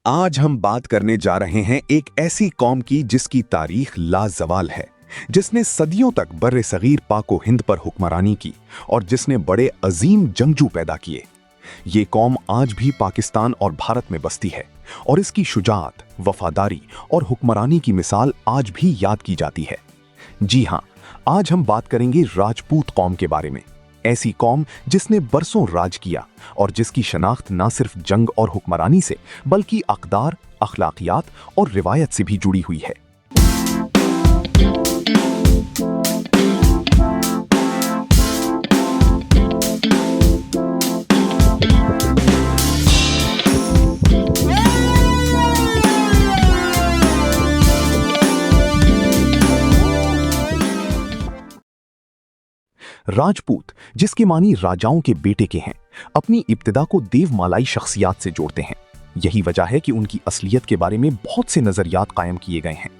आज हम बात करने जा रहे हैं एक ऐसी कौम की जिसकी तारीख लाजवाल है, जिसने सदियों तक बर्रे सगीर पाको हिंद पर हुक्मरानी की और जिसने बड़े अजीम जंगजू पैदा किए। ये कौम आज भी पाकिस्तान और भारत में बसती है और इसकी शुजाअत, वफादारी और हुक्मरानी की मिसाल आज भी याद की जाती है। जी हाँ, आज हम बात करेंगे राजपूत कौम के बारे में। ऐसी कौम जिसने बरसों राज किया और जिसकी शनाख्त ना सिर्फ जंग और हुक्मरानी से बल्कि अक़दार, अखलाकियात और रिवायत से भी जुड़ी हुई है। राजपूत, जिसके मानी राजाओं के बेटे के हैं, अपनी इब्तिदा को देवमालाई शख्सियात से जोड़ते हैं। यही वजह है कि उनकी असलियत के बारे में बहुत से नजरियात कायम किए गए हैं।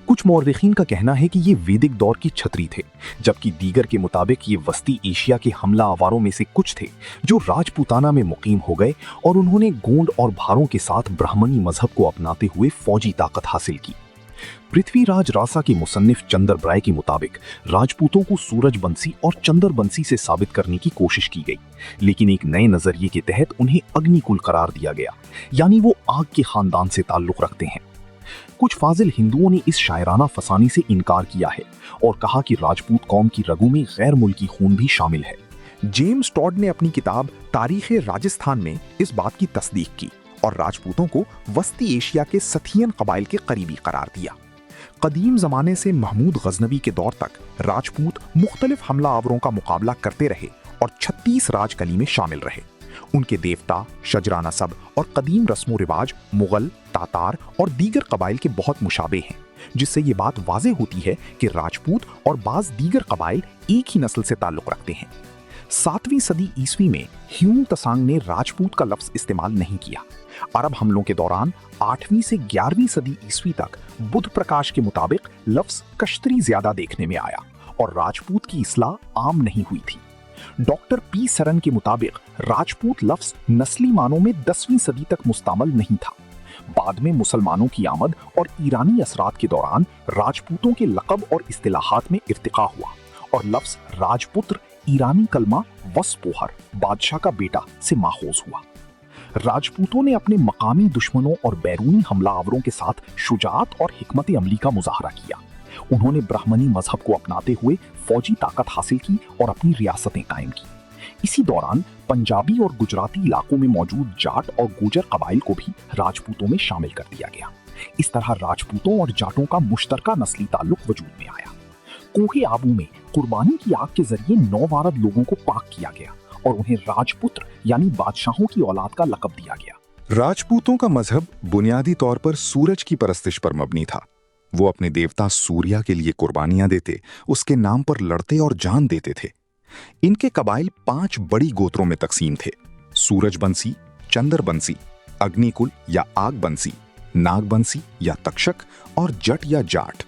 कुछ मौर्रिखीन का कहना है कि ये वैदिक दौर की छतरी थे, जबकि दीगर के मुताबिक ये वस्ती एशिया के हमला आवारों में से कुछ थे जो राजपूताना में मुकीम हो गए और उन्होंने गोंड और भारों के साथ ब्राह्मणी मजहब को अपनाते हुए फौजी ताकत हासिल की। पृथ्वीराज रासा के मुसन्निफ चंदर ब्राय के मुताबिक राजपूतों को सूरजबंसी और चंदरबंसी से साबित करने की कोशिश की गई, लेकिन एक नए नजरिए के तहत उन्हें अग्निकुल करार दिया गया, यानी वो आग के खानदान से ताल्लुक रखते हैं। कुछ फाजिल हिंदुओं ने इस शायराना फसानी से इनकार किया है और कहा कि राजपूत कौम की रगों में गैर मुल्की खून भी शामिल है। जेम्स टॉड ने अपनी किताब तारीख़ राजस्थान में इस बात की तस्दीक की और राजपूतों को वस्ती एशिया के सथियन कबाइल के करीबी करार दिया। कदीम ज़माने से महमूद गजनवी के दौर तक राजपूत मुख्तलिफ हमला आवरों का मुकाबला करते रहे और 36 राज कली में शामिल रहे। उनके देवता, शजरा नसब और कदीम रस्म रिवाज मुगल, तातार और दीगर कबाइल के बहुत मुशाबे हैं, जिससे ये बात वाज़ेह होती है कि राजपूत और बाज़ दीगर कबाइल एक ही नस्ल से ताल्लुक़ रखते हैं। 7वीं सदी ईस्वी में ह्यूम तसांग ने राजपूत का लफ्ज़ इस्तेमाल नहीं किया। अरब हमलों के दौरान 8वीं से 11वीं सदी ईस्वी तक बुध प्रकाश के मुताबिक लफ्ज़ कश्तरी ज्यादा देखने में आया और राजपूत की इस्लाह आम नहीं हुई थी। डॉक्टर पी सरन के मुताबिक राजपूत लफ्ज़ नस्ली मानों में 10वीं सदी तक मुस्तमल नहीं था। बाद में मुसलमानों की आमद और ईरानी असरात के दौरान राजपूतों के लक़ब और इस्तिलाहात में इर्तिका हुआ और लफ्ज़ राजपुत्र ईरानी कलमा वस्पोहर, बादशाह का बेटा, से माखूज हुआ। राजपूतों ने अपने मकामी दुश्मनों और बैरूनी हमलावरों के साथ शुजाअत और हिकमत अमली का मुजाहरा किया। उन्होंने ब्राह्मणी मजहब को अपनाते हुए फौजी ताकत हासिल की और अपनी रियासतें कायम की। इसी दौरान पंजाबी और गुजराती इलाकों में मौजूद जाट और गुजर कबाइल को भी राजपूतों में शामिल कर दिया गया। इस तरह राजपूतों और जाटों का मुश्तरका नस्ली ताल्लुक वजूद में आया। कोहे आबू में कुर्बानी की आग के जरिए 9 वारद लोगों को पाक किया गया और उन्हें राजपुत्र यानी बादशाहों की औलाद का लक़ब दिया गया। राजपूतों का मजहब बुनियादी तौर पर सूरज की परस्तिश पर मबनी था। वो अपने देवता सूर्या के लिए कुर्बानियां देते, उसके नाम पर लड़ते और जान देते थे। इनके कबाइल 5 बड़ी गोत्रों में तकसीम थे: सूरजबंसी, चंदरबंसी, अग्निकुल या आगबंसी, नागबंसी या तक्षक और जट या जाट।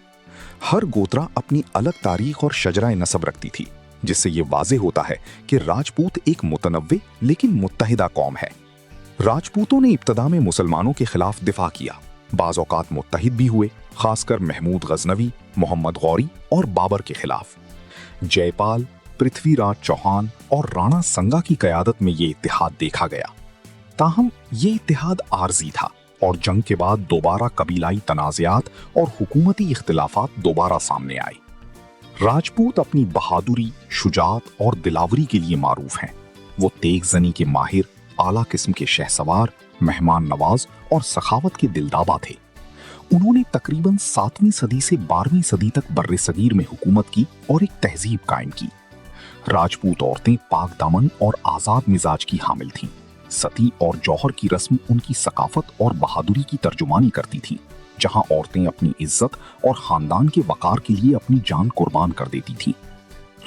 हर गोत्रा अपनी अलग तारीख और शजराए नसब रखती थी, जिससे ये वाज़ेह होता है कि राजपूत एक मुतनव्वे लेकिन मुत्तहिदा कौम है। राजपूतों ने इब्तदा में मुसलमानों के खिलाफ दिफा किया, बाज़ औक़ात मुत्तहिद भी हुए, खासकर महमूद गजनवी, मोहम्मद गौरी और बाबर के खिलाफ। जयपाल, पृथ्वीराज चौहान और राणा संगा की क़यादत में ये इत्तेहाद देखा गया। ताहम ये इत्तेहाद आर्जी था और जंग के बाद दोबारा कबीलाई तनाज़ात और हुकूमती इख्तिलाफात दोबारा सामने आए। राजपूत अपनी बहादुरी, शुजाअत और दिलावरी के लिए मारूफ हैं। वो तेग ज़नी के माहिर, आला किस्म के शहसवार, मेहमान नवाज और सखावत के दिलदाबा थे। उन्होंने तकरीबन 7वीं सदी से 12वीं सदी तक बर्रे सगीर में हुकूमत की और एक तहजीब कायम की। राजपूत औरतें पाक दामन और आज़ाद मिजाज की हामिल थीं। सती और जौहर की रस्म उनकी सकाफत और बहादुरी की तर्जुमानी करती थी, जहां औरतें अपनी इज्जत और खानदान के वकार के लिए अपनी जान कुर्बान कर देती थीं।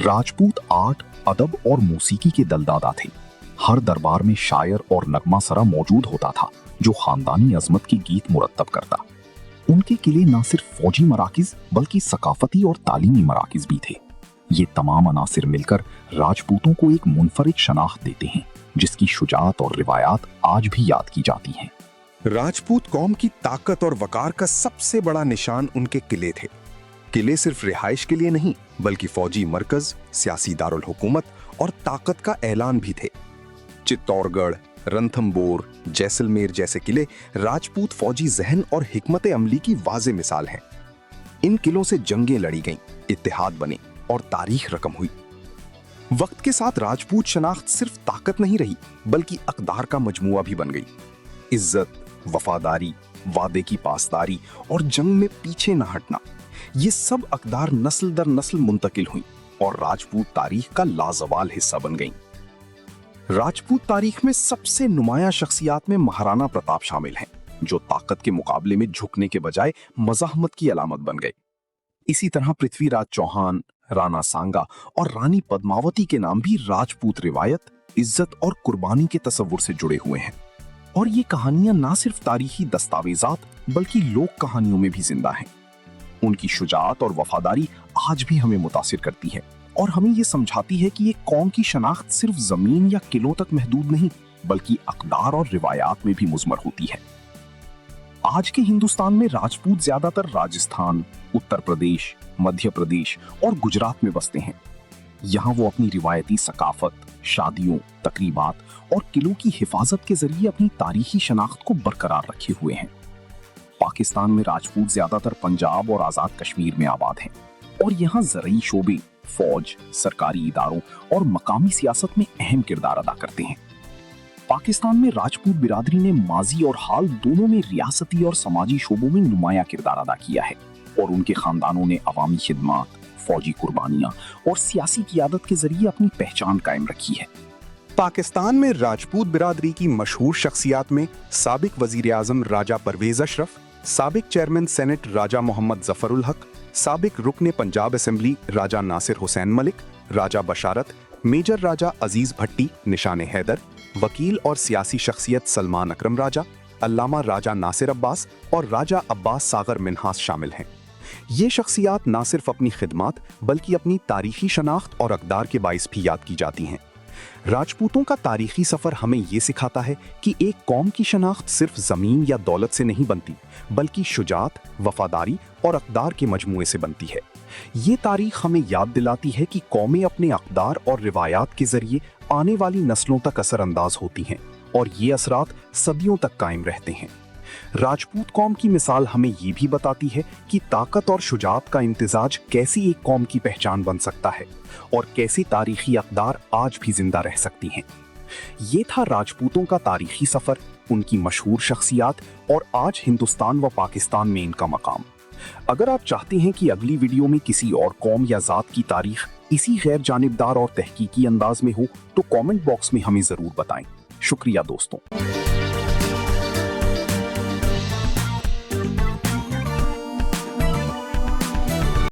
राजपूत आर्ट, अदब और मौसीकी के दलदादा थे। हर दरबार में शायर और नगमा सरा मौजूद होता था जो खानदानी अजमत के गीत मुरत्तब करता। उनके किले न सिर्फ फौजी मराकिज बल्कि सकाफती और तालीमी मराकिज भी थे। ये तमाम अनासिर मिलकर राजपूतों को एक मुनफरिद शनाख्त देते हैं, जिसकी शुजाअत और रिवायात आज भी याद की जाती हैं। राजपूत कौम की ताकत और वकार का सबसे बड़ा निशान उनके किले थे। किले सिर्फ रिहाइश के लिए नहीं, बल्कि फौजी मरकज, सियासी दारुल हुकूमत और ताकत का ऐलान भी थे। चित्तौड़गढ़, रणथंबोर, जैसलमेर जैसे किले राजपूत फौजी जहन और हिकमत अमली की वाज़े मिसाल हैं। इन किलों से जंगें लड़ी गईं, इत्तेहाद बने और तारीख रकम हुई। वक्त के साथ राजपूत शनाख्त सिर्फ ताकत नहीं रही, बल्कि अक़दार का मजमुआ भी बन गई। इज्जत, वफादारी, वादे की पासदारी और जंग में पीछे न हटना, ये सब अक़दार नस्ल दर नस्ल मुंतकिल हुई और राजपूत तारीख का लाजवाल हिस्सा बन गईं। राजपूत तारीख में सबसे नुमाया शख्सियात में महाराणा प्रताप शामिल हैं, जो ताकत के मुकाबले में झुकने के बजाय मज़ाहमत की अलामत बन गए। इसी तरह पृथ्वीराज चौहान, राणा सांगा और रानी पद्मावती के नाम भी राजपूत रिवायत, इज्जत और कुर्बानी के तस्वुर से जुड़े हुए हैं। और ये कहानियां ना सिर्फ तारीखी दस्तावेजात बल्कि लोक कहानियों में भी जिंदा हैं। उनकी शुजाअत और वफादारी आज भी हमें मुतासिर करती है और हमें ये समझाती है कि एक कौम की शनाख्त सिर्फ जमीन या किलों तक महदूद नहीं, बल्कि अक़दार और रिवायात में भी मुज़मर होती है। आज के हिंदुस्तान में राजपूत ज्यादातर राजस्थान, उत्तर प्रदेश, मध्य प्रदेश और गुजरात में बसते हैं। यहाँ वो अपनी रिवायती सकाफत, शादियों, तकरीबात और किलों की हिफाजत के जरिए अपनी तारीखी शनाख्त को बरकरार रखे हुए हैं। पाकिस्तान में राजपूत ज्यादातर पंजाब और आजाद कश्मीर में आबाद हैं और यहाँ ज़रई शोबे, फौज, सरकारी इदारों और मकामी सियासत में अहम किरदार अदा करते हैं। पाकिस्तान में राजपूत बिरादरी ने माजी और हाल दोनों में रियासती और समाजी शोबों में नुमाया किरदार अदा किया है और उनके खानदानों ने अवामी खिदमात, फौजी कुर्बानियां और सियासी क़ियादत के जरिए अपनी पहचान कायम रखी है। पाकिस्तान में राजपूत बिरादरी की मशहूर शख्सियात में साबिक वजीर आज़म राजा परवेज अशरफ, साबिक चेयरमैन सेनेट राजा मोहम्मद जफर उल हक, साबिक रुकने पंजाब असेंबली राजा नासिर हुसैन मलिक, राजा बशारत, मेजर राजा अजीज भट्टी निशाने हैदर, वकील और सियासी शख्सियत सलमान अकरम राजा, अल्लामा राजा नासिर अब्बास और राजा अब्बास सागर मिन्हास शामिल हैं। ये शख्सियात ना सिर्फ अपनी खिदमात बल्कि अपनी तारीखी शनाख्त और अक़दार के बाइस भी याद की जाती हैं। राजपूतों का तारीखी सफ़र हमें ये सिखाता है कि एक कौम की शनाख्त सिर्फ ज़मीन या दौलत से नहीं बनती, बल्कि शुजात, वफादारी और अक़दार के मजमूए से बनती है। ये तारीख हमें याद दिलाती है कि कौमें अपने अक़दार और रिवायात के ज़रिए आने वाली नस्लों तक असरअंदाज होती हैं और ये असरात सदियों तक कायम रहते हैं। राजपूत कौम की मिसाल हमें ये भी बताती है कि ताकत और शुजाअत का इम्तिजाज कैसी एक कौम की पहचान बन सकता है और कैसे तारीखी अक़दार आज भी जिंदा रह सकती हैं। ये था राजपूतों का तारीखी सफ़र, उनकी मशहूर शख्सियात और आज हिंदुस्तान व पाकिस्तान में इनका मकाम। अगर आप चाहते हैं कि अगली वीडियो में किसी और कौम या ज़ात की तारीख इसी गैर जानिबदार और तहकीकी अंदाज में हो तो कमेंट बॉक्स में हमें ज़रूर बताएं। शुक्रिया दोस्तों।